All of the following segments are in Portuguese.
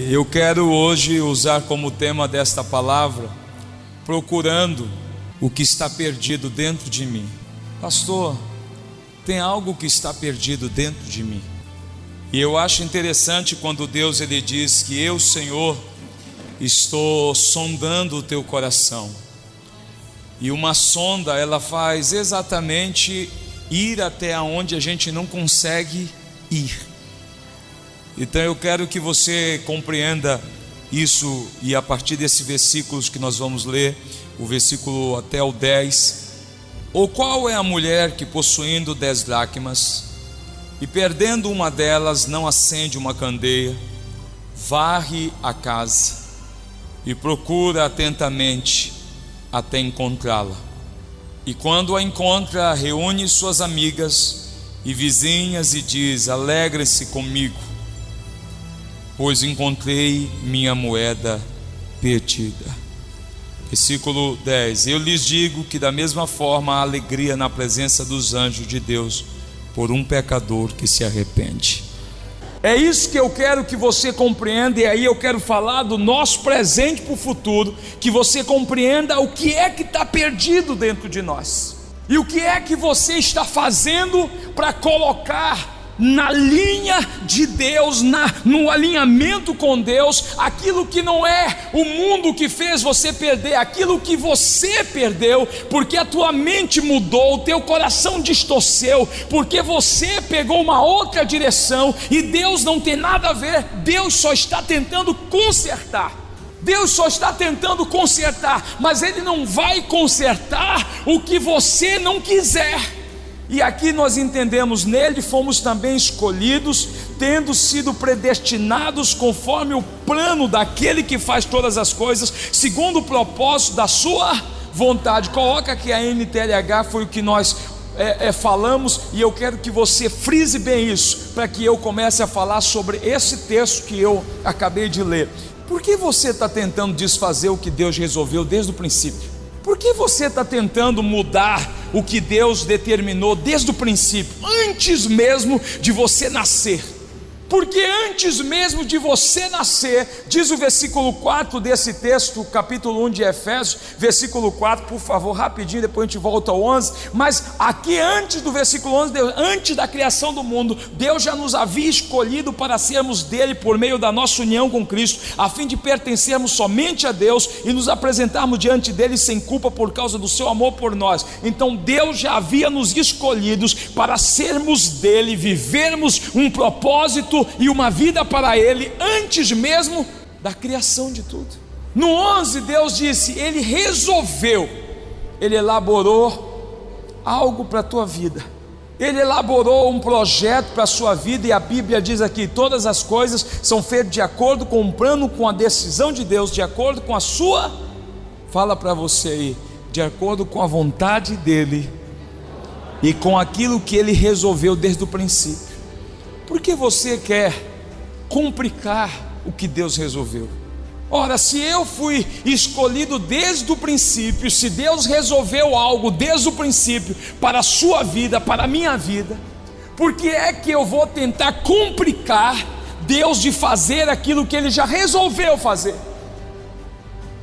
Eu quero hoje usar como tema desta palavra, procurando o que está perdido dentro de mim. Pastor, tem algo que está perdido dentro de mim. E eu acho interessante quando Deus ele diz que eu, Senhor, estou sondando o teu coração. E uma sonda, ela faz exatamente ir até onde a gente não consegue ir. Então eu quero que você compreenda isso, e a partir desses versículos que nós vamos ler, o versículo até o 10. Ou qual é a mulher que, possuindo 10 dracmas e perdendo uma delas, não acende uma candeia, varre a casa e procura atentamente até encontrá-la, e quando a encontra, reúne suas amigas e vizinhas e diz: alegrem-se comigo, pois encontrei minha moeda perdida. Versículo 10: eu lhes digo que da mesma forma há alegria na presença dos anjos de Deus por um pecador que se arrepende. É isso que eu quero que você compreenda, e aí eu quero falar do nosso presente para o futuro, que você compreenda o que é que está perdido dentro de nós, e o que é que você está fazendo para colocar na linha de Deus, no alinhamento com Deus, aquilo que não é o mundo que fez você perder, aquilo que você perdeu, porque a tua mente mudou, o teu coração distorceu, porque você pegou uma outra direção, e Deus não tem nada a ver. Deus só está tentando consertar. Deus só está tentando consertar, mas Ele não vai consertar o que você não quiser. E aqui nós entendemos: nele fomos também escolhidos, tendo sido predestinados conforme o plano daquele que faz todas as coisas, segundo o propósito da sua vontade. Coloca que a NTLH foi o que nós falamos, e eu quero que você frise bem isso, para que eu comece a falar sobre esse texto que eu acabei de ler. Por que você está tentando desfazer o que Deus resolveu desde o princípio? Por que você está tentando mudar o que Deus determinou desde o princípio, antes mesmo de você nascer? Porque antes mesmo de você nascer, diz o versículo 4 desse texto, capítulo 1 de Efésios, versículo 4, por favor, rapidinho, depois a gente volta ao 11, mas aqui antes do versículo 11, antes da criação do mundo, Deus já nos havia escolhido para sermos dele por meio da nossa união com Cristo, a fim de pertencermos somente a Deus e nos apresentarmos diante dele sem culpa por causa do seu amor por nós. Então Deus já havia nos escolhidos para sermos dele, vivermos um propósito e uma vida para Ele antes mesmo da criação de tudo. No 11 Deus disse: Ele resolveu, Ele elaborou algo para a tua vida, Ele elaborou um projeto para a sua vida, e a Bíblia diz aqui: todas as coisas são feitas de acordo com o plano, com a decisão de Deus, de acordo com a sua, fala para você aí, de acordo com a vontade dEle e com aquilo que Ele resolveu desde o princípio. Por que você quer complicar o que Deus resolveu? Ora, se eu fui escolhido desde o princípio, se Deus resolveu algo desde o princípio para a sua vida, para a minha vida, por que é que eu vou tentar complicar Deus de fazer aquilo que Ele já resolveu fazer?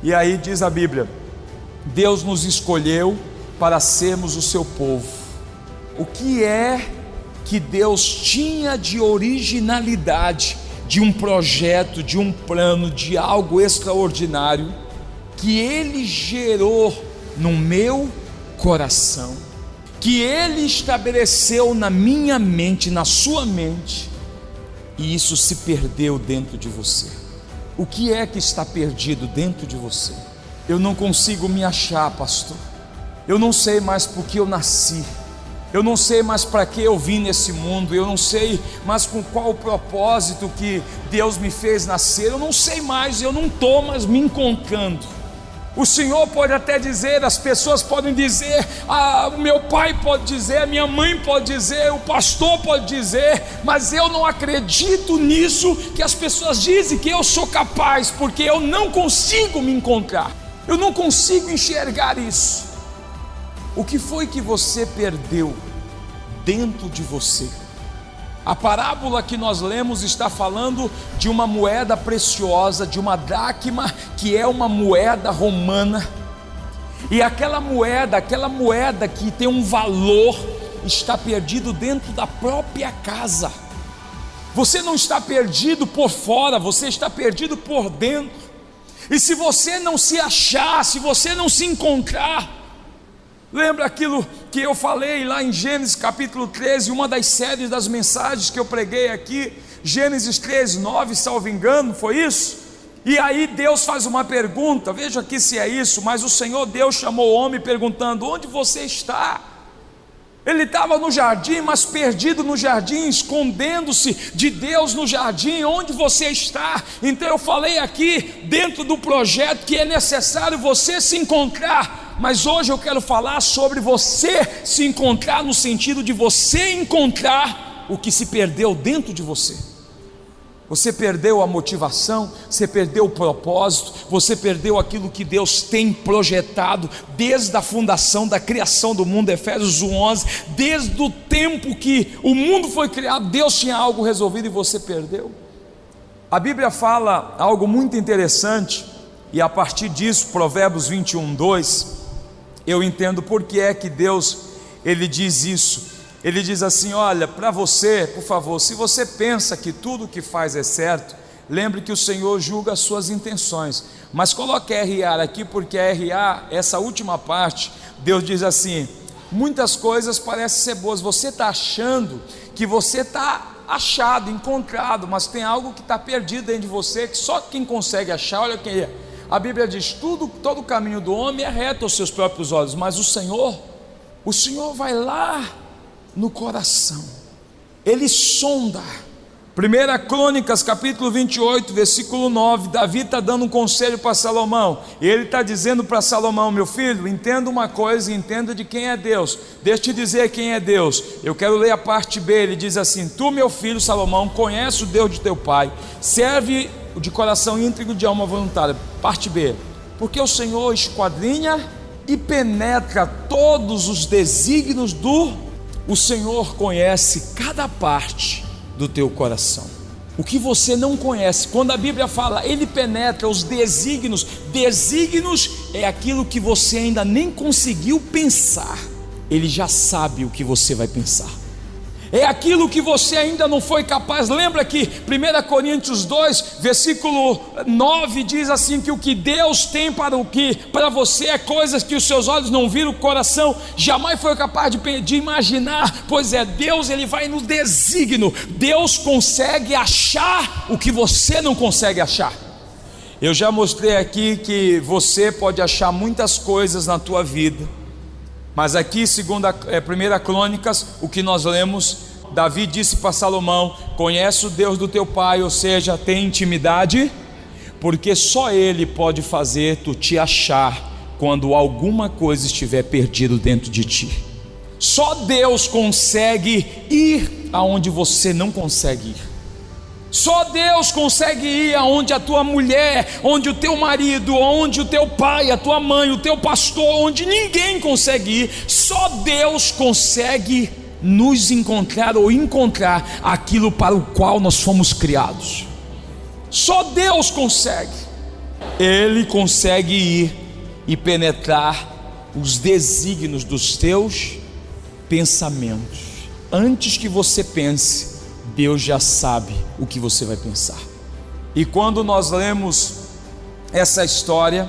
E aí diz a Bíblia: Deus nos escolheu para sermos o seu povo. O que é que Deus tinha de originalidade, de um projeto, de um plano, de algo extraordinário, que Ele gerou no meu coração, que Ele estabeleceu na minha mente, na sua mente, e isso se perdeu dentro de você? O que é que está perdido dentro de você? Eu não consigo me achar, pastor. Eu não sei mais por que eu nasci. Eu não sei mais para que eu vim nesse mundo. Eu não sei mais com qual propósito que Deus me fez nascer. Eu não sei mais, eu não estou mais me encontrando. O Senhor pode até dizer, as pessoas podem dizer, o meu pai pode dizer, a minha mãe pode dizer, o pastor pode dizer, mas eu não acredito nisso que as pessoas dizem que eu sou capaz, porque eu não consigo me encontrar. Eu não consigo enxergar isso. O que foi que você perdeu dentro de você? A parábola que nós lemos está falando de uma moeda preciosa, de uma dracma, que é uma moeda romana. E aquela moeda que tem um valor, está perdido dentro da própria casa. Você não está perdido por fora, você está perdido por dentro. E se você não se achar, se você não se encontrar, lembra aquilo que eu falei lá em Gênesis capítulo 13, uma das séries das mensagens que eu preguei aqui, Gênesis 13, 9, salvo engano, foi isso? E aí Deus faz uma pergunta, veja aqui se é isso, mas o Senhor Deus chamou o homem perguntando: onde você está? Ele estava no jardim, mas perdido no jardim, escondendo-se de Deus no jardim. Onde você está? Então eu falei aqui dentro do projeto que é necessário você se encontrar, mas hoje eu quero falar sobre você se encontrar, no sentido de você encontrar o que se perdeu dentro de você. Você perdeu a motivação, você perdeu o propósito, você perdeu aquilo que Deus tem projetado desde a fundação da criação do mundo, Efésios 1:11, desde o tempo que o mundo foi criado, Deus tinha algo resolvido e você perdeu. A Bíblia fala algo muito interessante, e a partir disso, Provérbios 21:2, eu entendo por que é que Deus, Ele diz isso. Ele diz assim: olha, para você, por favor, se você pensa que tudo o que faz é certo, lembre que o Senhor julga as suas intenções. Mas coloque RA aqui, porque a RA, essa última parte, Deus diz assim: muitas coisas parecem ser boas, você está achando que você está achado, encontrado, mas tem algo que está perdido dentro de você, que só quem consegue achar. Olha quem é. A Bíblia diz: todo o caminho do homem é reto aos seus próprios olhos, mas o Senhor vai lá no coração, Ele sonda. 1 Crônicas capítulo 28, versículo 9, Davi está dando um conselho para Salomão, e ele está dizendo para Salomão: meu filho, entenda uma coisa, entenda de quem é Deus. Deixa eu te dizer quem é Deus. Eu quero ler a parte B. Ele diz assim: tu, meu filho Salomão, conhece o Deus de teu pai, serve de coração íntegro, de alma voluntária. Parte B: porque o Senhor esquadrinha e penetra todos os desígnios o Senhor conhece cada parte do teu coração. O que você não conhece, quando a Bíblia fala, Ele penetra os desígnios é aquilo que você ainda nem conseguiu pensar, Ele já sabe o que você vai pensar. É aquilo que você ainda não foi capaz. Lembra que 1 Coríntios 2, versículo 9 diz assim, que o que Deus tem para você é coisas que os seus olhos não viram, o coração jamais foi capaz de imaginar. Pois é, Deus, Ele vai no desígnio. Deus consegue achar o que você não consegue achar. Eu já mostrei aqui que você pode achar muitas coisas na tua vida, mas aqui, segundo 1 Crônicas, o que nós lemos, Davi disse para Salomão: conhece o Deus do teu pai, ou seja, tem intimidade, porque só Ele pode fazer tu te achar quando alguma coisa estiver perdido dentro de ti. Só Deus consegue ir aonde você não consegue ir. Só Deus consegue ir aonde a tua mulher, onde o teu marido, onde o teu pai, a tua mãe, o teu pastor, onde ninguém consegue ir. Só Deus consegue nos encontrar ou encontrar aquilo para o qual nós fomos criados. Só Deus consegue. Ele consegue ir e penetrar os desígnios dos teus pensamentos. Antes que você pense, Deus já sabe o que você vai pensar. E quando nós lemos essa história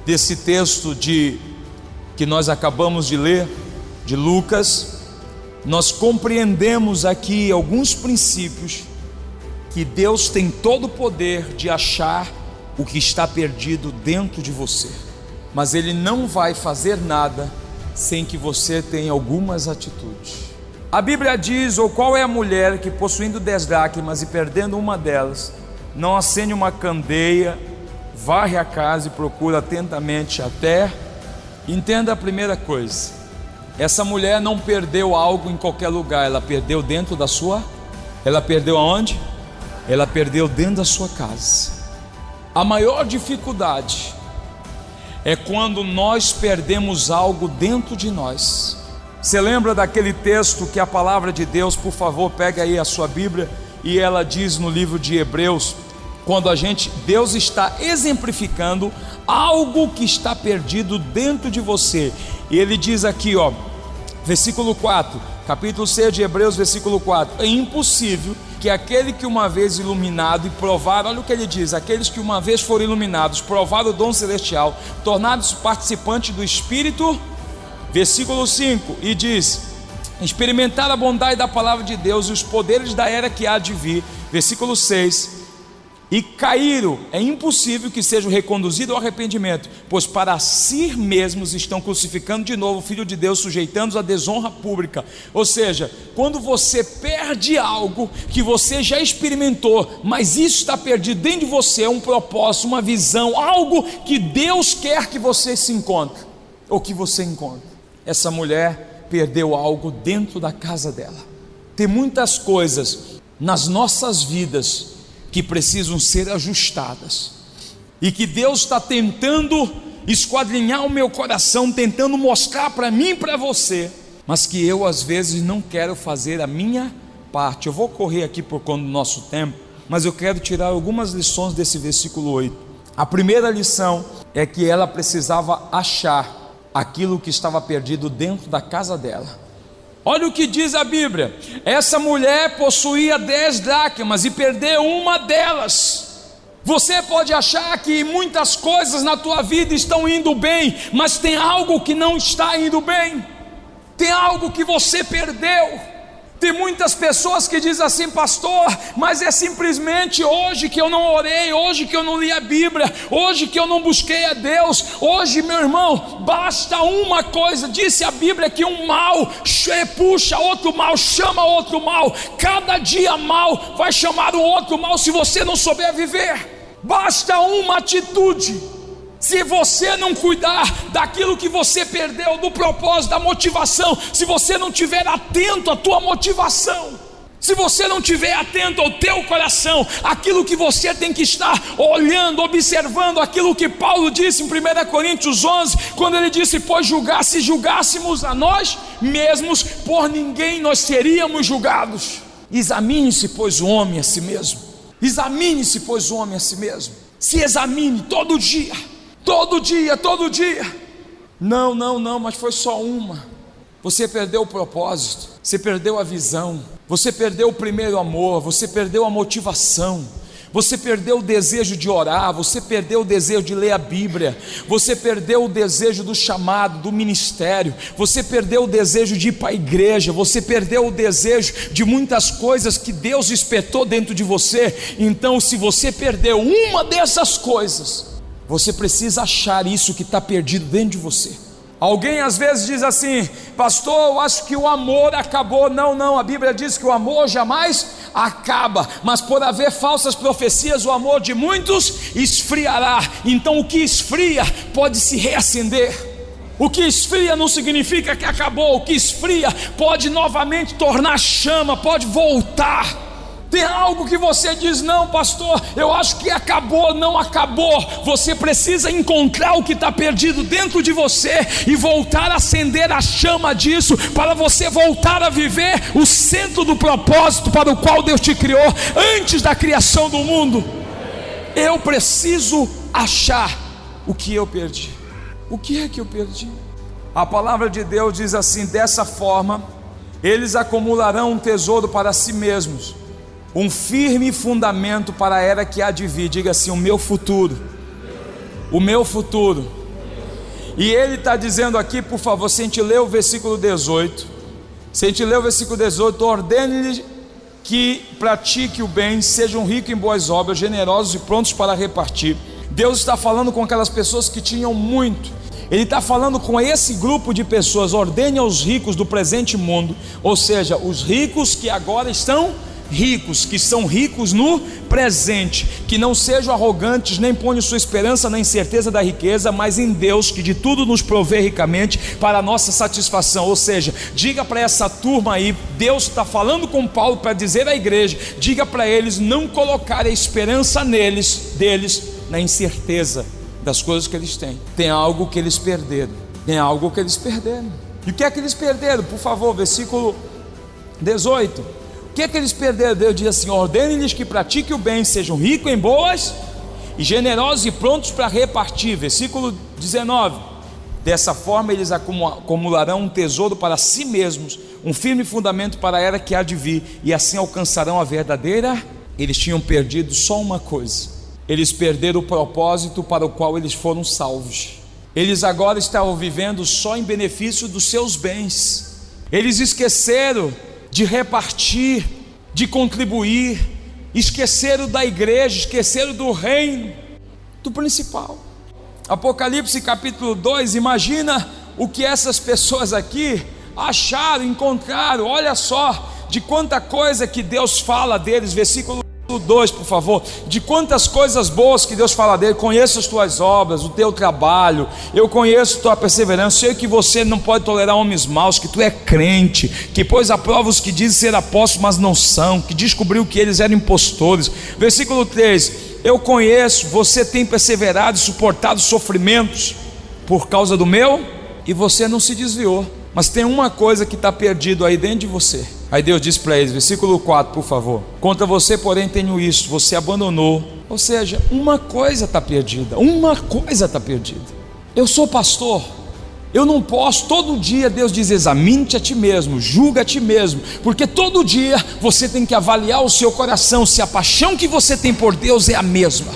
desse texto que nós acabamos de ler, de Lucas, nós compreendemos aqui alguns princípios, que Deus tem todo o poder de achar o que está perdido dentro de você, mas Ele não vai fazer nada sem que você tenha algumas atitudes. A Bíblia diz: ou qual é a mulher que, possuindo 10 dracmas e perdendo uma delas, não acende uma candeia, varre a casa e procura atentamente até... Entenda a primeira coisa: essa mulher não perdeu algo em qualquer lugar, ela perdeu dentro da sua... Ela perdeu aonde? Ela perdeu dentro da sua casa. A maior dificuldade é quando nós perdemos algo dentro de nós. Você lembra daquele texto que a palavra de Deus, por favor, pega aí a sua Bíblia, e ela diz no livro de Hebreus, quando Deus está exemplificando algo que está perdido dentro de você, e ele diz aqui, versículo 4, capítulo 6 de Hebreus, versículo 4: é impossível que aquele que uma vez iluminado e provaram, olha o que ele diz, aqueles que uma vez foram iluminados, provaram o dom celestial, tornados participantes do Espírito, versículo 5, e diz: experimentar a bondade da palavra de Deus e os poderes da era que há de vir, versículo 6, e caíram, é impossível que sejam reconduzidos ao arrependimento, pois para si mesmos estão crucificando de novo o Filho de Deus, sujeitando-os à desonra pública. Ou seja, quando você perde algo que você já experimentou, mas isso está perdido dentro de você, um propósito, uma visão, algo que Deus quer que você se encontre, ou que você encontre. Essa mulher perdeu algo dentro da casa dela. Tem muitas coisas nas nossas vidas que precisam ser ajustadas, e que Deus está tentando esquadrinhar o meu coração, tentando mostrar para mim e para você, mas que eu às vezes não quero fazer a minha parte. Eu vou correr aqui por conta do nosso tempo, mas eu quero tirar algumas lições desse versículo 8. A primeira lição é que ela precisava achar aquilo que estava perdido dentro da casa dela. Olha o que diz a Bíblia: essa mulher possuía 10 dracmas e perdeu uma delas. Você pode achar que muitas coisas na tua vida estão indo bem, mas tem algo que não está indo bem, tem algo que você perdeu. Tem muitas pessoas que dizem assim: pastor, mas é simplesmente hoje que eu não orei, hoje que eu não li a Bíblia, hoje que eu não busquei a Deus. Hoje, meu irmão, basta uma coisa. Disse a Bíblia que um mal puxa outro mal, chama outro mal. Cada dia mal vai chamar o outro mal se você não souber viver. Basta uma atitude. Se você não cuidar daquilo que você perdeu, do propósito, da motivação, se você não estiver atento à tua motivação, se você não estiver atento ao teu coração, aquilo que você tem que estar olhando, observando, aquilo que Paulo disse em 1 Coríntios 11, quando ele disse: pois se julgássemos a nós mesmos, por ninguém nós seríamos julgados. Examine-se, pois, o homem a si mesmo. Examine-se, pois, o homem a si mesmo. Se examine todo dia. Todo dia, todo dia. Não, mas foi só uma. Você perdeu o propósito, você perdeu a visão, você perdeu o primeiro amor, você perdeu a motivação, você perdeu o desejo de orar, você perdeu o desejo de ler a Bíblia, você perdeu o desejo do chamado, do ministério, você perdeu o desejo de ir para a igreja, você perdeu o desejo de muitas coisas que Deus espetou dentro de você. Então, se você perdeu uma dessas coisas, você precisa achar isso que está perdido dentro de você. Alguém às vezes diz assim: pastor, eu acho que o amor acabou. Não, a Bíblia diz que o amor jamais acaba, mas por haver falsas profecias, o amor de muitos esfriará. Então o que esfria pode se reacender. O que esfria não significa que acabou. O que esfria pode novamente tornar chama, pode voltar. Tem algo que você diz: não, pastor, eu acho que acabou. Não acabou. Você precisa encontrar o que está perdido dentro de você e voltar a acender a chama disso, para você voltar a viver o centro do propósito para o qual Deus te criou antes da criação do mundo. Eu preciso achar o que eu perdi. O que é que eu perdi? A palavra de Deus diz assim: dessa forma eles acumularão um tesouro para si mesmos, um firme fundamento para a era que há de vir. Diga assim: o meu futuro. O meu futuro. E ele está dizendo aqui, por favor, se a gente ler o versículo 18, ordene-lhe que pratique o bem, sejam ricos em boas obras, generosos e prontos para repartir. Deus está falando com aquelas pessoas que tinham muito. Ele está falando com esse grupo de pessoas: ordene aos ricos do presente mundo, ou seja, os ricos que agora estão ricos, que são ricos no presente, que não sejam arrogantes, nem ponham sua esperança na incerteza da riqueza, mas em Deus, que de tudo nos provê ricamente para a nossa satisfação. Ou seja, diga para essa turma aí, Deus está falando com Paulo para dizer à igreja: diga para eles não colocarem a esperança deles na incerteza das coisas que eles têm. Tem algo que eles perderam. E o que é que eles perderam? Por favor, versículo 18. O que é que eles perderam? Deus diz assim: ordene-lhes que pratiquem o bem, sejam ricos em boas e generosos e prontos para repartir. Versículo 19. Dessa forma eles acumularão um tesouro para si mesmos, um firme fundamento para a era que há de vir, e assim alcançarão a verdadeira. Eles tinham perdido só uma coisa: eles perderam o propósito para o qual eles foram salvos. Eles agora estavam vivendo só em benefício dos seus bens. Eles esqueceram de repartir, de contribuir, esqueceram da igreja, esqueceram do reino, do principal. Apocalipse capítulo 2, imagina o que essas pessoas aqui acharam, encontraram. Olha só de quanta coisa que Deus fala deles. Versículo 2, por favor. De quantas coisas boas que Deus fala dele. Conheço as tuas obras, o teu trabalho, eu conheço tua perseverança, sei que você não pode tolerar homens maus, que tu é crente, que pôs à prova os que dizem ser apóstolos mas não são, que descobriu que eles eram impostores. Versículo 3: eu conheço, você tem perseverado e suportado sofrimentos por causa do meu, e você não se desviou. Mas tem uma coisa que está perdido aí dentro de você. Aí Deus diz para eles, versículo 4, por favor: contra você porém tenho isto, você abandonou. Ou seja, uma coisa está perdida. Uma coisa está perdida. Eu sou pastor, eu não posso, todo dia Deus diz: examine-te a ti mesmo, julga a ti mesmo, porque todo dia você tem que avaliar o seu coração, se a paixão que você tem por Deus é a mesma,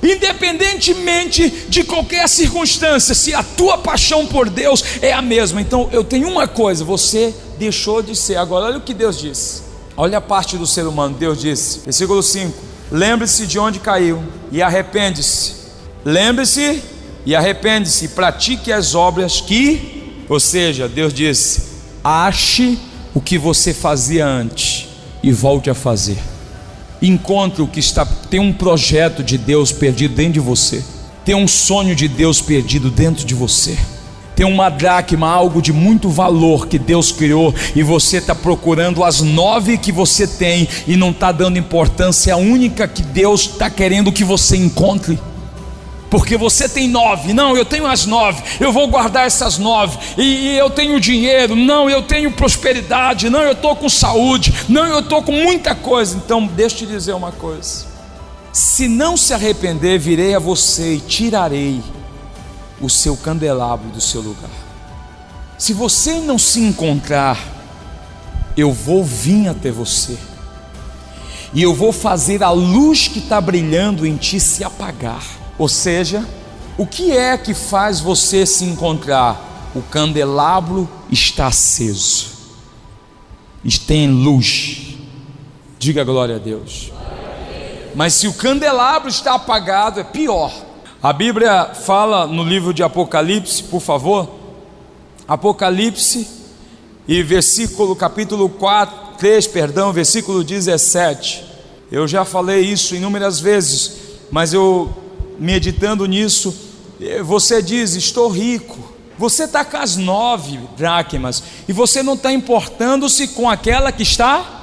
independentemente de qualquer circunstância, se a tua paixão por Deus é a mesma. Então eu tenho uma coisa: você deixou de ser. Agora olha o que Deus diz, olha a parte do ser humano. Deus disse, versículo 5: lembre-se de onde caiu e arrepende-se. Lembre-se e arrepende-se e pratique as obras que, ou seja, Deus disse: ache o que você fazia antes e volte a fazer. Encontre o que está. Tem um projeto de Deus perdido dentro de você, tem um sonho de Deus perdido dentro de você, tem uma dracma, algo de muito valor que Deus criou, e você está procurando as 9 que você tem e não está dando importância à única que Deus está querendo que você encontre. Porque você tem 9, não, eu tenho as 9, eu vou guardar essas 9, e eu tenho dinheiro, não, eu tenho prosperidade, não, eu estou com saúde, não, eu estou com muita coisa. Então deixa eu te dizer uma coisa: se não se arrepender, virei a você e tirarei o seu candelabro do seu lugar. Se você não se encontrar, eu vou vir até você, e eu vou fazer a luz que está brilhando em ti se apagar. Ou seja, o que é que faz você se encontrar? O candelabro está aceso, tem luz. Diga glória a Deus. Mas se o candelabro está apagado, é pior. A Bíblia fala no livro de Apocalipse, por favor, Apocalipse e capítulo 3, versículo 17. Eu já falei isso inúmeras vezes, mas eu, meditando nisso, você diz: estou rico. Você está com as 9 dracmas e você não está importando-se com aquela que está.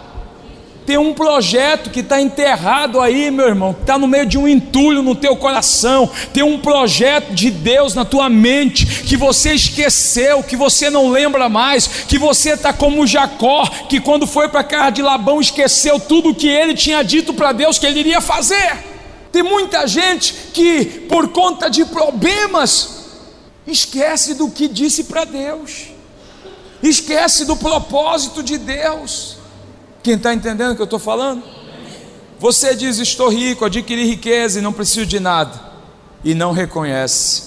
Tem um projeto que está enterrado aí, meu irmão, que está no meio de um entulho no teu coração. Tem um projeto de Deus na tua mente que você esqueceu, que você não lembra mais, que você está como Jacó, que quando foi para a casa de Labão esqueceu tudo o que ele tinha dito para Deus que ele iria fazer. Tem muita gente que, por conta de problemas, esquece do que disse para Deus, esquece do propósito de Deus. Quem está entendendo o que eu estou falando? Você diz: estou rico, adquiri riqueza e não preciso de nada, e não reconhece,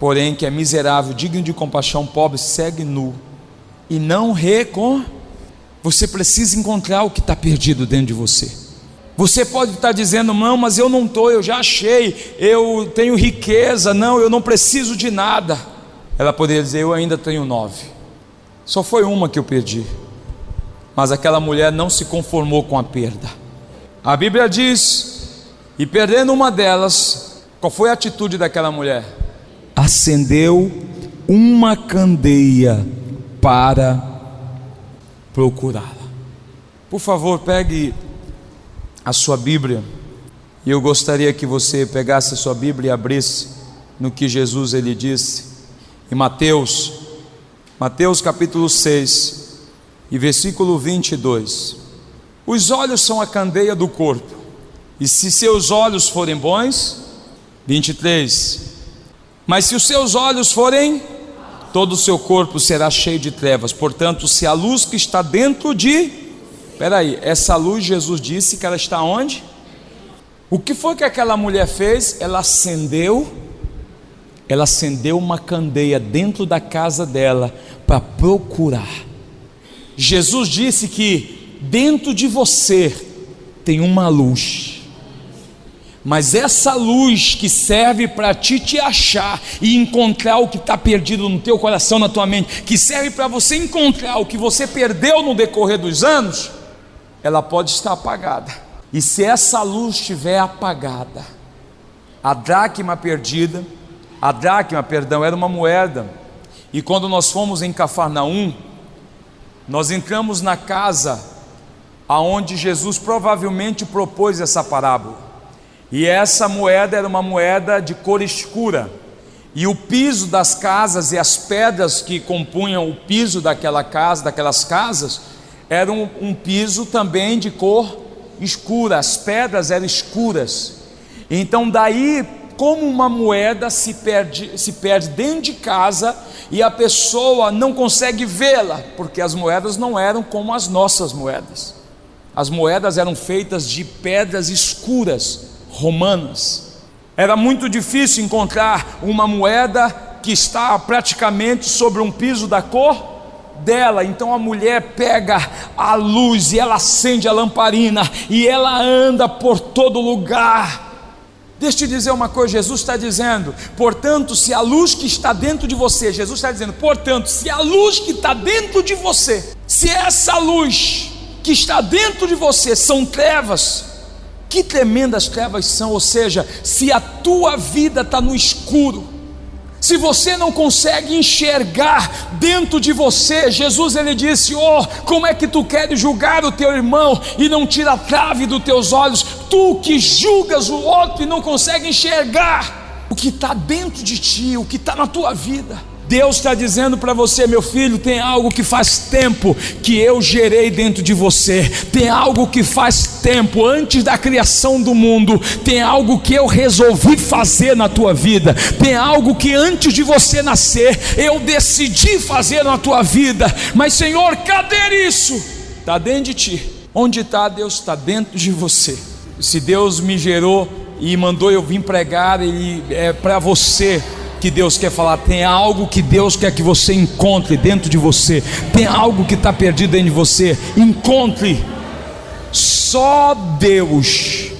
porém, que é miserável, digno de compaixão, pobre, segue nu, e não Você precisa encontrar o que está perdido dentro de você. Você pode estar dizendo: não, mas eu não estou, eu já achei, eu tenho riqueza, não, eu não preciso de nada. Ela poderia dizer: eu ainda tenho 9, só foi uma que eu perdi. Mas aquela mulher não se conformou com a perda. A Bíblia diz: e perdendo uma delas, qual foi a atitude daquela mulher? Acendeu uma candeia para procurá-la. Por favor, pegue a sua Bíblia, e eu gostaria que você pegasse a sua Bíblia e abrisse no que Jesus ele disse em Mateus Mateus capítulo 6 e versículo 22. Os olhos são a candeia do corpo, e se seus olhos forem bons, 23, mas se os seus olhos forem, todo o seu corpo será cheio de trevas. Portanto, se a luz que está dentro essa luz, Jesus disse que ela está onde? O que foi que aquela mulher fez? Ela acendeu uma candeia dentro da casa dela para procurar. Jesus disse que dentro de você tem uma luz, mas essa luz que serve para te achar e encontrar o que está perdido no teu coração, na tua mente, que serve para você encontrar o que você perdeu no decorrer dos anos, ela pode estar apagada. E se essa luz estiver apagada, a dracma era uma moeda. E quando nós fomos em Cafarnaum, nós entramos na casa aonde Jesus provavelmente propôs essa parábola. E essa moeda era uma moeda de cor escura. E o piso das casas e as pedras que compunham o piso daquelas casas, eram um piso também de cor escura. As pedras eram escuras. Então daí, como uma moeda se perde dentro de casa e a pessoa não consegue vê-la, porque as moedas não eram como as nossas moedas. As moedas eram feitas de pedras escuras, romanas. Era muito difícil encontrar uma moeda que está praticamente sobre um piso da cor dela. Então a mulher pega a luz e ela acende a lamparina e ela anda por todo lugar. Deixa eu te dizer uma coisa, Jesus está dizendo, portanto, se a luz que está dentro de você, Jesus está dizendo, portanto, se a luz que está dentro de você, se essa luz que está dentro de você são trevas, que tremendas trevas são, ou seja, se a tua vida está no escuro, se você não consegue enxergar dentro de você, Jesus ele disse, como é que tu queres julgar o teu irmão e não tira a trave dos teus olhos, tu que julgas o outro e não consegue enxergar o que está dentro de ti, o que está na tua vida. Deus está dizendo para você, meu filho, tem algo que faz tempo que eu gerei dentro de você, tem algo que faz tempo, antes da criação do mundo, tem algo que eu resolvi fazer na tua vida, tem algo que antes de você nascer, eu decidi fazer na tua vida, mas Senhor, cadê isso? Está dentro de ti. Onde está Deus? Está dentro de você. Se Deus me gerou e mandou eu vir pregar, é para você que Deus quer falar. Tem algo que Deus quer que você encontre dentro de você, tem algo que está perdido dentro de você, encontre. Só Deus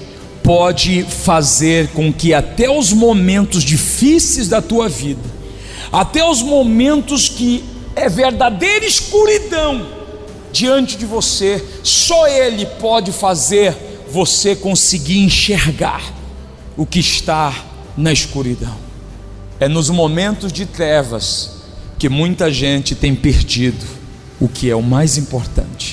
pode fazer com que até os momentos difíceis da tua vida, até os momentos que é verdadeira escuridão diante de você, só Ele pode fazer você conseguir enxergar o que está na escuridão. É nos momentos de trevas que muita gente tem perdido o que é o mais importante.